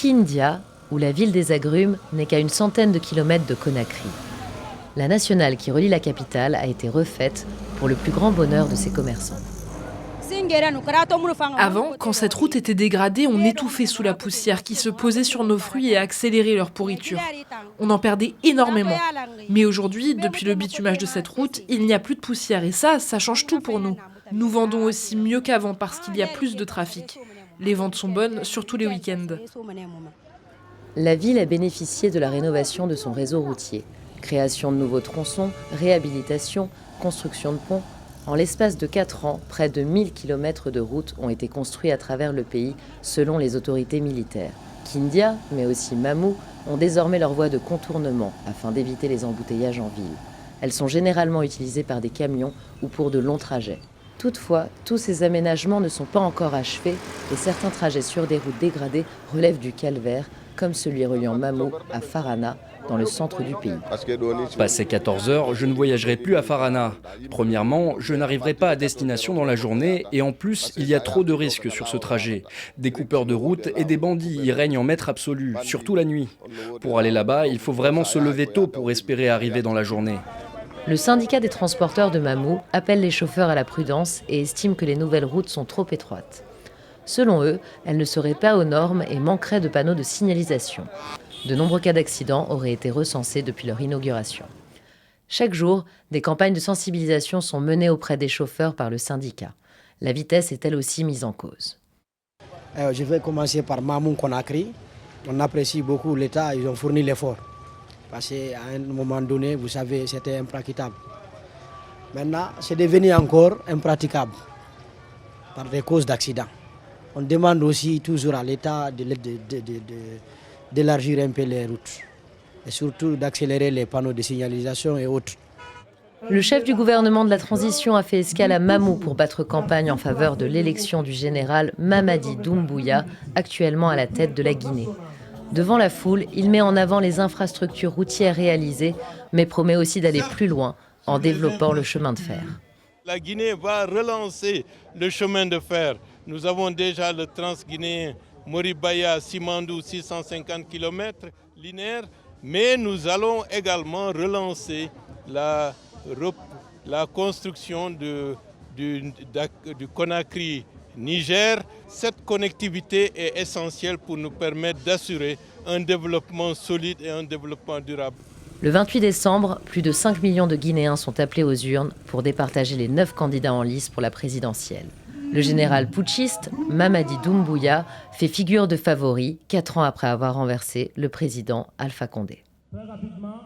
Kindia, où la ville des agrumes n'est qu'à une centaine de kilomètres de Conakry. La nationale qui relie la capitale a été refaite pour le plus grand bonheur de ses commerçants. Avant, quand cette route était dégradée, on étouffait sous la poussière qui se posait sur nos fruits et accélérait leur pourriture. On en perdait énormément. Mais aujourd'hui, depuis le bitumage de cette route, il n'y a plus de poussière et ça change tout pour nous. Nous vendons aussi mieux qu'avant parce qu'il y a plus de trafic. Les ventes sont bonnes, surtout les week-ends. La ville a bénéficié de la rénovation de son réseau routier. Création de nouveaux tronçons, réhabilitation, construction de ponts. En l'espace de 4 ans, près de 1000 km de routes ont été construits à travers le pays, selon les autorités militaires. Kindia, mais aussi Mamou, ont désormais leur voie de contournement afin d'éviter les embouteillages en ville. Elles sont généralement utilisées par des camions ou pour de longs trajets. Toutefois, tous ces aménagements ne sont pas encore achevés et certains trajets sur des routes dégradées relèvent du calvaire, comme celui reliant Mamou à Farana, dans le centre du pays. Passé 14 heures, je ne voyagerai plus à Farana. Premièrement, je n'arriverai pas à destination dans la journée et en plus, il y a trop de risques sur ce trajet. Des coupeurs de route et des bandits y règnent en maître absolu, surtout la nuit. Pour aller là-bas, il faut vraiment se lever tôt pour espérer arriver dans la journée. Le syndicat des transporteurs de Mamou appelle les chauffeurs à la prudence et estime que les nouvelles routes sont trop étroites. Selon eux, elles ne seraient pas aux normes et manqueraient de panneaux de signalisation. De nombreux cas d'accidents auraient été recensés depuis leur inauguration. Chaque jour, des campagnes de sensibilisation sont menées auprès des chauffeurs par le syndicat. La vitesse est elle aussi mise en cause. Je vais commencer par Mamou Conakry. On apprécie beaucoup l'État, ils ont fourni l'effort. Parce qu'à un moment donné, vous savez, c'était impraticable. Maintenant, c'est devenu encore impraticable par des causes d'accidents. On demande aussi toujours à l'État d'élargir un peu les routes et surtout d'accélérer les panneaux de signalisation et autres. Le chef du gouvernement de la transition a fait escale à Mamou pour battre campagne en faveur de l'élection du général Mamadi Doumbouya, actuellement à la tête de la Guinée. Devant la foule, il met en avant les infrastructures routières réalisées, mais promet aussi d'aller plus loin en développant le chemin de fer. La Guinée va relancer le chemin de fer. Nous avons déjà le transguinéen Moribaya-Simandou, 650 km linéaires, mais nous allons également relancer la construction du Conakry-Niger. Cette connectivité est essentielle pour nous permettre d'assurer un développement solide et un développement durable. Le 28 décembre, plus de 5 millions de Guinéens sont appelés aux urnes pour départager les 9 candidats en lice pour la présidentielle. Le général putschiste, Mamadi Doumbouya, fait figure de favori 4 ans après avoir renversé le président Alpha Condé. Très rapidement,